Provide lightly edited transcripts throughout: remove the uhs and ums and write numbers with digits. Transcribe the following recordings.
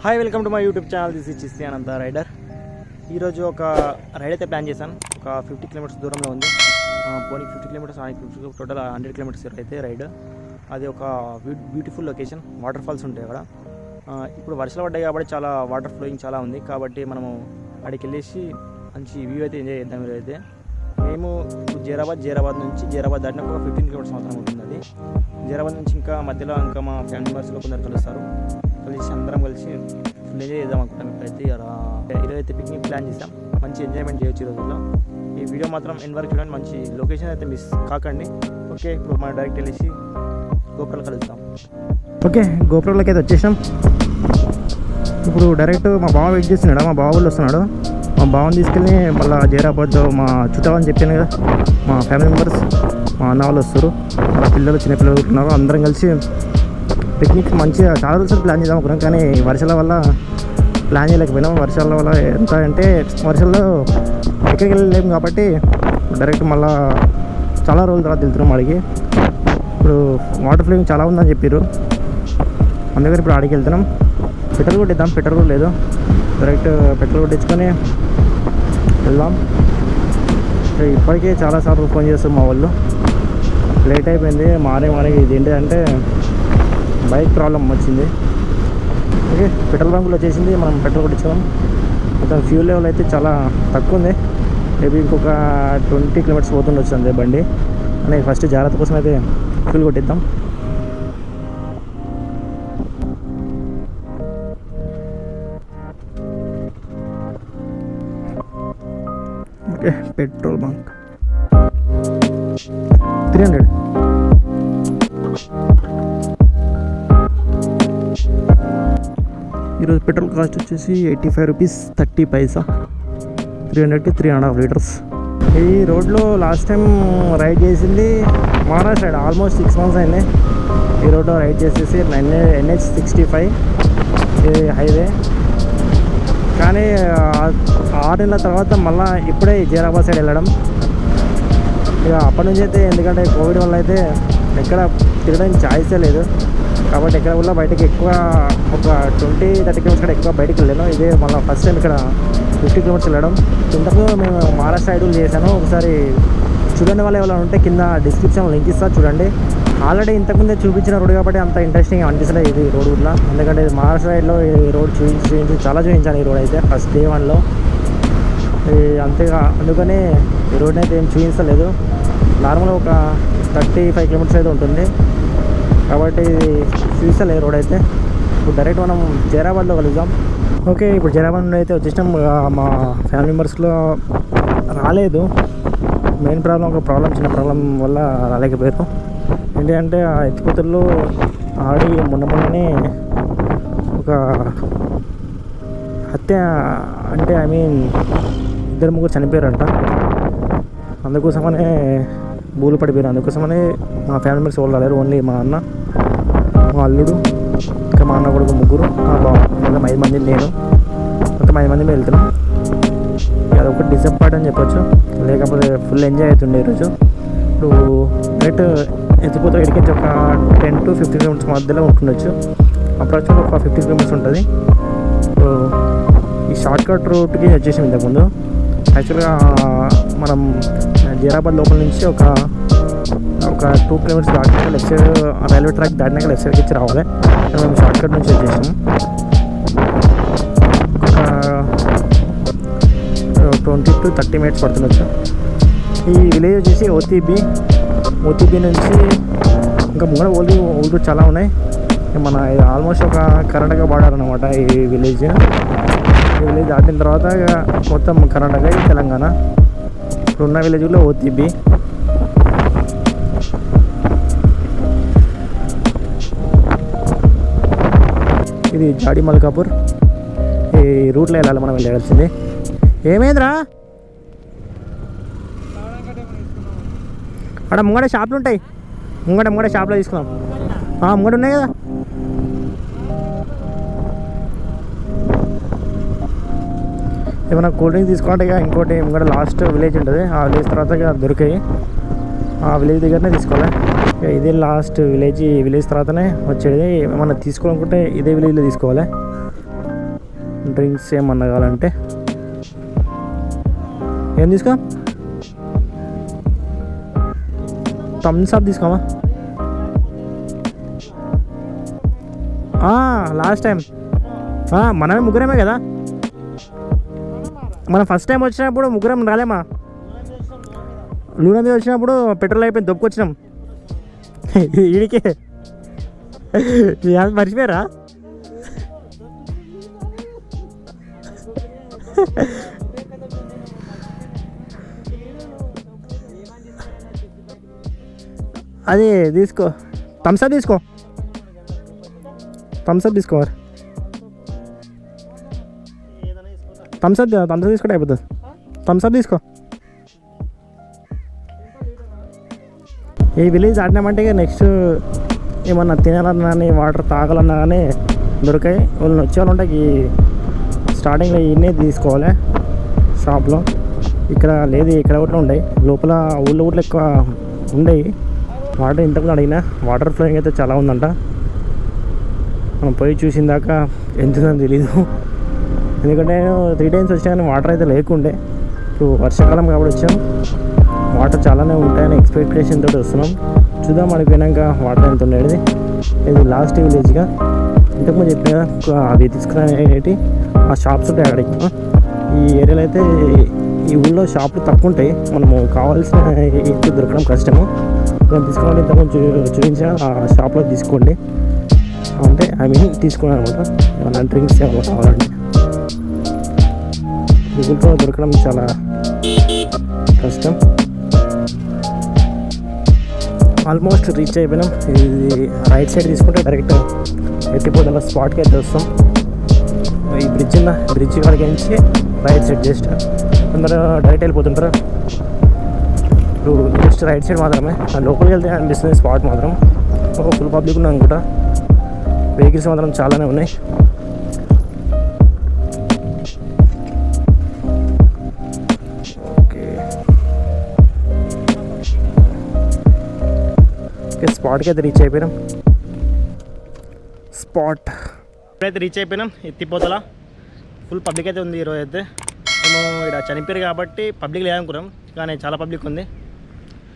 Hi, welcome to my YouTube channel. This is Chishti Anantha rider. ఈరోజు ఒక ride అయితే plan చేశాను. ఒక 50 కిలోమీటర్స్ దూరంలో ఉంది. పోనీ 50 కిలోమీటర్స్, టోటల్ 100 కిలోమీటర్స్ అయితే రైడ్. అది ఒక బ్యూటిఫుల్ లొకేషన్. వాటర్ ఫాల్స్ ఉంటాయి అక్కడ. ఇప్పుడు వర్షాలు పడ్డాయి కాబట్టి చాలా వాటర్ ఫ్లోయింగ్ చాలా ఉంది. కాబట్టి మనము అక్కడికి వెళ్ళేసి మంచి వ్యూ అయితే ఎంజాయ్ చేద్దాం. మీరు అయితే మేము జహీరాబాద్ నుంచి దాటిన ఒక 15 కిలోమీటర్స్ మాత్రం ఉంటుంది. అది జహీరాబాద్ నుంచి ఇంకా మధ్యలో ఇంకా మా ఫ్యామిలీ మెంబర్స్లో కొందరు కలుస్తారు. కలిసి అందరం కలిసి ఫుల్ ఎంజాయ్ చేద్దాం అనుకుంటాం. ఇప్పుడైతే ఈరోజు అయితే పిక్నిక్ ప్లాన్ చేసాం. మంచి ఎంజాయ్మెంట్ చేయొచ్చు ఈ రోజుల్లో. ఈ వీడియో మాత్రం ఎండ్ వరకు చూడండి. మంచి లొకేషన్ అయితే మిస్ కాకండి. ఓకే, ఇప్పుడు మనం డైరెక్ట్ వెళ్ళేసి గోపురాలు కలుస్తాం. ఓకే, గోపురాలకి అయితే వచ్చేసాం. ఇప్పుడు డైరెక్ట్ మా బావ వెయిట్ చేస్తున్నాడు. మా బావ వాళ్ళు వస్తున్నాడు. మా బావని తీసుకెళ్ళి మళ్ళీ జహీరాబాద్ మా చుట్టాలని చెప్పాను కదా, మా ఫ్యామిలీ మెంబర్స్, మా అన్న వాళ్ళు వస్తారు. మా పిల్లలు చిన్నపిల్లలు ఉన్నారు. అందరం కలిసి పిక్నిక్ మంచిగా చాలా రోజులు ప్లాన్ చేద్దాం అనుకున్నాం. కానీ వర్షాల వల్ల ప్లాన్ చేయలేకపోయినాం. వర్షాల వల్ల ఎంత అంటే వర్షాల్లో ఎక్కడికి వెళ్ళలేము కాబట్టి డైరెక్ట్ మళ్ళీ చాలా రోజుల తర్వాత వెళ్తున్నాం అడిగి. ఇప్పుడు వాటర్ ఫ్లోయింగ్ చాలా ఉందని చెప్పారు. అందుకని ఇప్పుడు అడిగి వెళ్తున్నాం. పెట్రోల్ కొట్టిద్దాం. పెట్రోల్ కూడా లేదు. డైరెక్ట్ పెట్రోల్ కొట్టించుకొని వెళ్దాం. ఇప్పటికే చాలాసార్లు ఫోన్ చేస్తాం మా వాళ్ళు. లేట్ అయిపోయింది. మార్నింగ్ ఇది ఏంటంటే బైక్ ప్రాబ్లం వచ్చింది. ఓకే, పెట్రోల్ బంకులో వచ్చేసింది. మనం పెట్రోల్ కొట్టించుకోం. మొత్తం ఫ్యూల్ లెవెల్ అయితే చాలా తక్కువ ఉంది. మేబీ ఇంకొక 20 కిలోమీటర్స్ పోతుండొచ్చు అంతే బండి. అని ఫస్ట్ జాగ్రత్త కోసం అయితే ఫ్యూల్ కొట్టిద్దాం. Okay, petrol bunk 300. ఈరోజు పెట్రోల్ కాస్ట్ వచ్చేసి 85 రూపీస్ 30 పైసా. 300కి 3.5 లీటర్స్. ఈ రోడ్లో లాస్ట్ టైం రైడ్ చేసింది మహారాష్ట్ర సైడ్. ఆల్మోస్ట్ 6 months అయింది ఈ రోడ్లో రైడ్ చేసేసి. NH65 ఇది హైవే. కానీ 6 నెలల తర్వాత మళ్ళీ ఇప్పుడే జహీరాబాద్ సైడ్ వెళ్ళడం. ఇక అప్పటి నుంచి అయితే, ఎందుకంటే కోవిడ్ వల్ల అయితే ఎక్కడ తిరగడానికి ఛాయిసే లేదు. కాబట్టి ఎక్కడ కూడా బయటకి ఎక్కువ ఒక 20-30 కిలోమీటర్స్ కూడా ఎక్కువ బయటకు వెళ్ళాను. ఇదే మళ్ళీ ఫస్ట్ టైం ఇక్కడ 50 కిలోమీటర్స్ వెళ్ళడం. ఇంతకు మేము మహారాష్ట్ర సైడ్ చేశాను. ఒకసారి చూడండి, వాళ్ళు ఎవరైనా ఉంటే కింద డిస్క్రిప్షన్లో లింక్ ఇస్తా, చూడండి. ఆల్రెడీ ఇంతకుముందే చూపించిన రోడ్ కాబట్టి అంత ఇంట్రెస్టింగ్ అనిపిస్తలేదు ఇది రోడ్ కూడా. ఎందుకంటే మహారాష్ట్ర సైడ్లో ఈ రోడ్ చూపించి చాలా చూపించాను. ఈ రోడ్ అయితే ఫస్ట్ డే 1లో అంతేగా. అందుకని ఈ రోడ్ని అయితే ఏం చూపించలేదు. నార్మల్గా ఒక 35 కిలోమీటర్స్ అయితే ఉంటుంది. కాబట్టి చూస్తలేదు రోడ్ అయితే. ఇప్పుడు డైరెక్ట్ మనం జహీరాబాద్లో కలుద్దాం. ఓకే, ఇప్పుడు జహీరాబాద్ నుండి అయితే వచ్చేసాం. మా ఫ్యామిలీ మెంబర్స్లో రాలేదు. మెయిన్ చిన్న ప్రాబ్లం వల్ల రాలేకపోయారు. ఏంటంటే ఆ ఎత్తిపోతల్లో ఆడి మొన్ననే ఒక హత్య, అంటే ఇద్దరు ముగ్గురు చనిపోయారంట. అందుకోసమనే బూలు పడిపోయారు. అందుకోసమనే మా ఫ్యామిలీ మెంబర్స్ వాళ్ళు రాలేరు. ఓన్లీ మా అన్న, మా అల్లుడు, ఇంకా మా అన్న కొడుకు ముగ్గురు, మా బావ, మొత్తం 5 మంది, నేను, మొత్తం 5 మంది వెళ్తున్నాం. అది ఒకటి డిసప్పాయింట్ అని చెప్పొచ్చు. లేకపోతే ఫుల్ ఎంజాయ్ అవుతుండే ఈరోజు. ఇప్పుడు డైరెక్ట్ ఎత్తిపోతే ఇక్కడికి ఒక 10 to 15 కిలోమీటర్స్ మధ్యలో ఉంటుండొచ్చు. అప్రాచ్ ఒక 50 కిలోమీటర్స్ ఉంటుంది. ఇప్పుడు ఈ షార్ట్కట్ రూట్కి వచ్చేసాం. ఇంతకుముందు యాక్చువల్గా మనం జహీరాబాద్ లోపల నుంచి ఒక 2 కిలోమీటర్స్ దాటినాక లెఫ్ట్ సైడ్ రైల్వే ట్రాక్ దాటినాక లెఫ్ట్ సైడ్కి ఇచ్చి రావాలి. మేము షార్ట్కట్ నుంచి వచ్చేసాము. ఒక 20 to 30 మినిట్స్ పడుతుండొచ్చు. ఈ విలేజ్ వచ్చేసి ఓటీబీ నుంచి ఇంకా ముంగడ ఊళ్ళు చాలా ఉన్నాయి. మన ఆల్మోస్ట్ ఒక కర్ణాటక బార్డర్ అనమాట ఈ విలేజ్. ఈ విలేజ్ దాటిన తర్వాత మొత్తం కర్ణాటక, తెలంగాణ. ఇప్పుడున్న విలేజ్లో ఓటీబీ. ఇది జాడి మల్కాపూర్. ఈ రూట్లో వెళ్ళాలి మనం వెళ్ళాల్సింది. ఏమైందిరా అక్కడ ముంగడ షాపులు ఉంటాయి. ముంగడ షాప్లో తీసుకున్నాం. ముంగడ ఉన్నాయి కదా. ఏమైనా కూల్ డ్రింక్స్ తీసుకోవాలంటే ఇక ఇంకోటి ముంగడ లాస్ట్ విలేజ్ ఉంటుంది. ఆ విలేజ్ తర్వాత ఇక దొరికాయి. ఆ విలేజ్ దగ్గరనే తీసుకోవాలి. ఇదే లాస్ట్ విలేజ్. ఈ విలేజ్ తర్వాతనే వచ్చేది. ఏమన్నా తీసుకోవాలనుకుంటే ఇదే విలేజ్లో తీసుకోవాలి. డ్రింక్స్ ఏమన్నా కావాలంటే ఏం తీసుకో, థమ్స్ అప్ తీసుకోమా. లాస్ట్ టైం మనమే ముగ్గురమే కదా, మనం ఫస్ట్ టైం వచ్చినప్పుడు ముగ్గురం రాలేమా. లూనా మీద వచ్చినప్పుడు పెట్రోల్ అయిపోయింది, దొప్పుకొచ్చినాం వీడికే. మర్చిపోయారా? అది తీసుకో, థమ్స్అప్ తీసుకో, థమ్స్అప్ తీసుకో, థమ్స్అప్ తీసుకుంటే అయిపోతుంది. థమ్స్అప్ తీసుకో. ఈ విలేజ్ ఆడినామంటే ఇక నెక్స్ట్ ఏమన్నా తినాలన్నా కానీ వాటర్ తాగాలన్నా కానీ దొరికాయి. వాళ్ళు వచ్చే వాళ్ళు ఉంటే స్టార్టింగ్లో ఇవన్నీ తీసుకోవాలి షాప్లో. ఇక్కడ లేదు, ఇక్కడ కూడా ఉండయి, లోపల ఊళ్ళో ఊళ్ళో ఎక్కువ ఉండయి. వాటర్ ఇంతకుముందు అడిగినా, వాటర్ ఫ్లోయింగ్ అయితే చాలా ఉందంట. మనం పోయి చూసిన దాకా ఎంతుందో తెలీదు, ఎందుకంటే 3 times వచ్చినా కానీ వాటర్ అయితే లేకుండే. ఇప్పుడు వర్షాకాలం కాబట్టి వచ్చాం, వాటర్ చాలానే ఉంటాయని ఎక్స్పెక్టేషన్ తోటి వస్తున్నాం. చూద్దాం అడిగిపోయినాక వాటర్ ఎంత ఉండేది. ఇది లాస్ట్ విలేజ్గా ఇంతకుముందు చెప్పిన అవి తీసుకునేటి ఆ షాప్స్ ఉంటాయి అక్కడికి. ఈ ఏరియాలో అయితే ఈ ఊళ్ళో షాపులు తక్కువ ఉంటాయి, మనము కావాల్సిన ఎక్కువ దొరకడం కష్టము. మనం తీసుకోవాలి, ఇంతకుముందు చూపించిన ఆ షాప్లో తీసుకోండి, అంటే తీసుకున్నాను అనమాట. ఏమన్నా డ్రింక్స్ ఏమన్నా కావాలంటే గూగుల్తో దొరకడం చాలా కష్టం. ఆల్మోస్ట్ రీచ్ అయిపోయినాం. ఇది రైట్ సైడ్ తీసుకుంటే డైరెక్ట్ ఎత్తిపోతల స్పాట్కి అయితే వస్తాం. ఈ బ్రిడ్జ్ కాడికి నుంచి రైట్ సైడ్ జస్ట్ అందరూ డైరెక్ట్ వెళ్ళిపోతుంటారు. ఇప్పుడు జస్ట్ రైట్ సైడ్ మాత్రమే, లోపలికి వెళ్తే అనిపిస్తుంది స్పాట్ మాత్రం. ఫుల్ పబ్లిక్ ఉన్నాం అనుకుంటా, వెహికల్స్ మాత్రం చాలానే ఉన్నాయి. ఓకే, స్పాట్కి అయితే రీచ్ అయిపోయినాం. ఇప్పుడైతే రీచ్ అయిపోయినాం ఎత్తిపోతల. ఫుల్ పబ్లిక్ అయితే ఉంది ఈరోజు అయితే. మేము ఇక్కడ చనిపోయారు కాబట్టి పబ్లిక్ లేదనుకున్నాం, కానీ చాలా పబ్లిక్ ఉంది.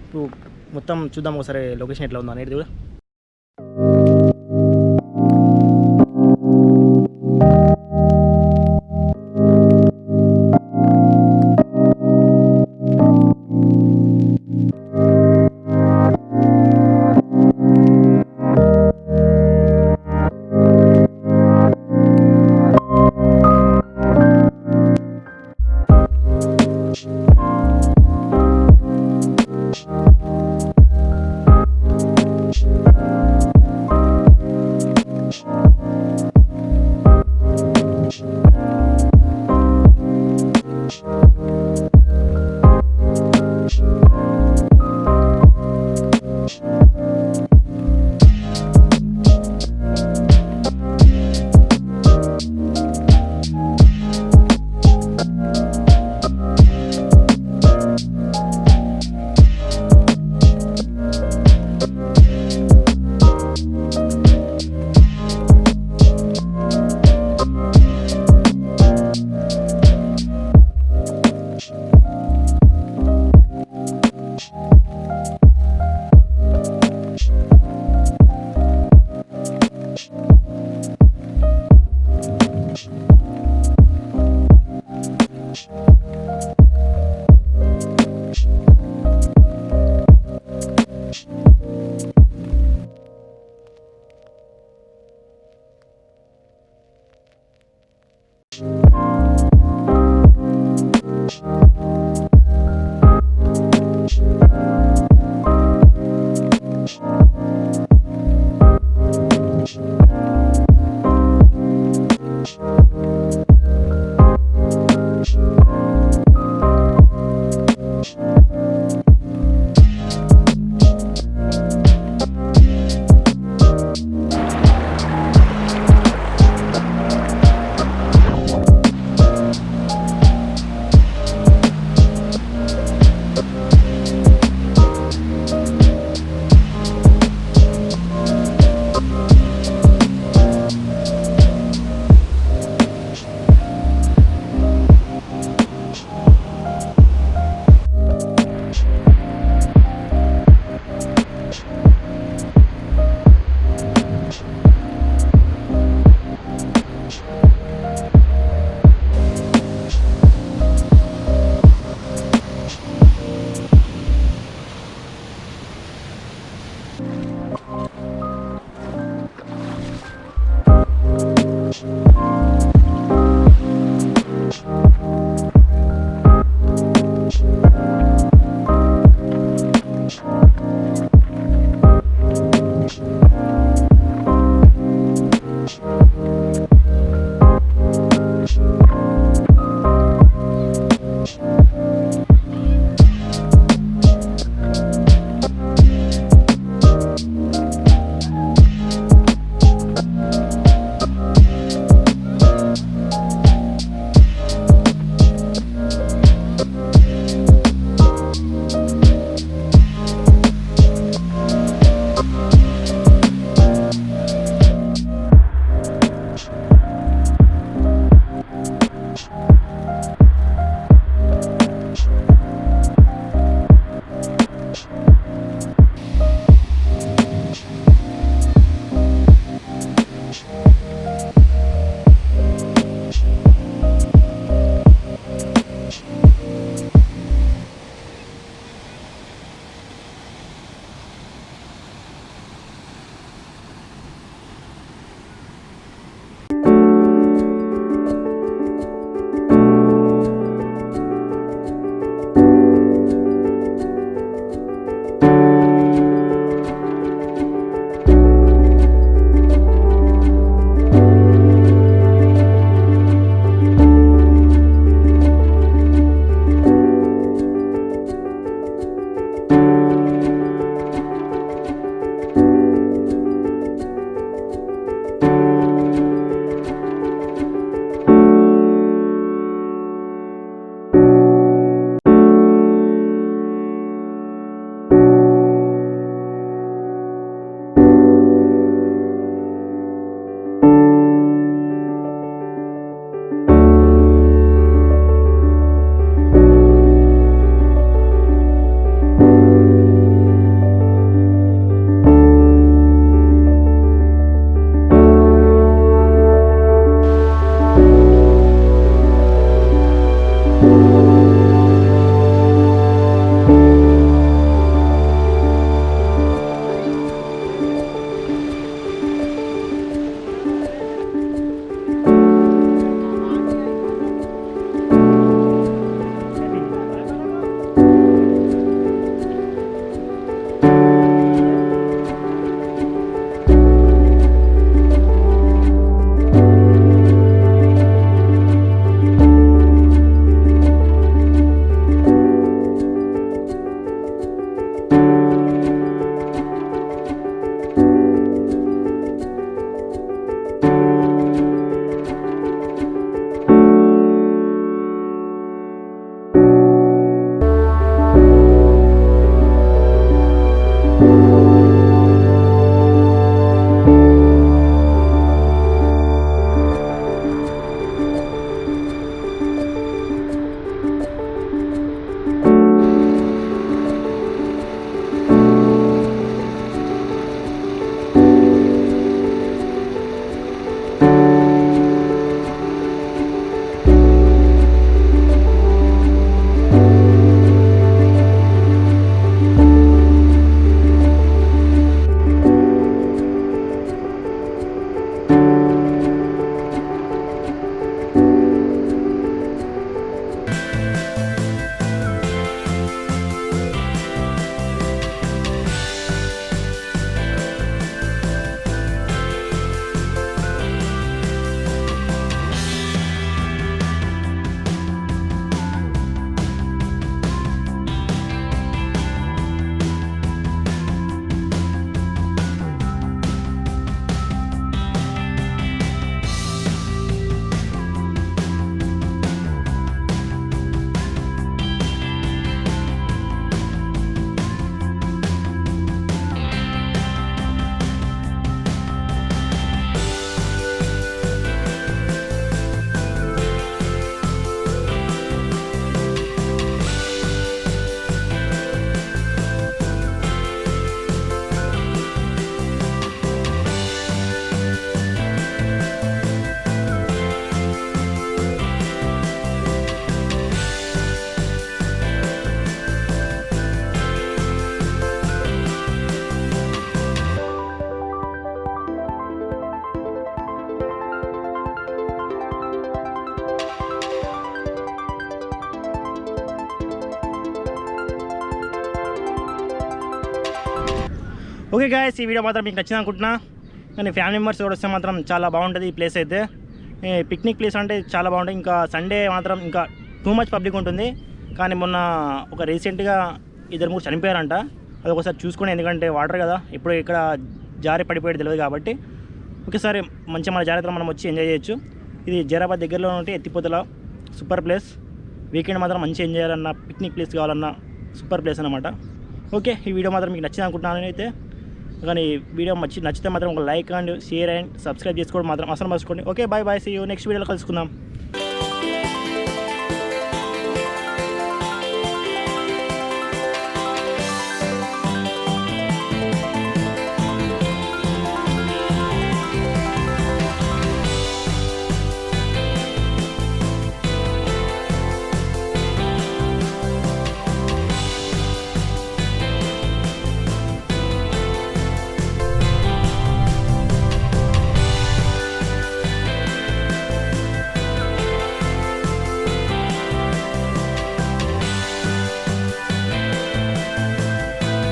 ఇప్పుడు మొత్తం చూద్దాం ఒకసారి లొకేషన్ ఎట్లా ఉందో అనేది కూడా. ఓకే గాయస్, ఈ వీడియో మాత్రం మీకు నచ్చింది అనుకుంటున్నా. కానీ ఫ్యామిలీ మెంబర్స్ కూడా వస్తే మాత్రం చాలా బాగుంటుంది ఈ ప్లేస్ అయితే. పిక్నిక్ ప్లేస్ అంటే చాలా బాగుంటుంది. ఇంకా సండే మాత్రం ఇంకా టూ మచ్ పబ్లిక్ ఉంటుంది. కానీ మొన్న ఒక రీసెంట్గా 2-3 చనిపోయారంట. అది ఒకసారి చూసుకోండి, ఎందుకంటే వాటర్ కదా, ఇప్పుడు ఇక్కడ జారి పడిపోయేది తెలియదు కాబట్టి ఒకేసారి మంచిగా మన జాగ్రత్తలో మనం వచ్చి ఎంజాయ్ చేయొచ్చు. ఇది జహీరాబాద్ దగ్గరలో ఉంటే ఎత్తిపోతల సూపర్ ప్లేస్. వీకెండ్ మాత్రం మంచిగా ఎంజాయ్ చేయాలన్నా, పిక్నిక్ ప్లేస్ కావాలన్నా సూపర్ ప్లేస్ అనమాట. ఓకే, ఈ వీడియో మాత్రం మీకు నచ్చింది అనుకుంటున్నాను అయితే. కానీ వీడియో నచ్చితే మాత్రం ఒక like and share and subscribe చేసుకోవడం మాత్రం అసలు మర్చిపోండి. Okay, bye bye, see you next వీడియోలో కలుసుకుందాం.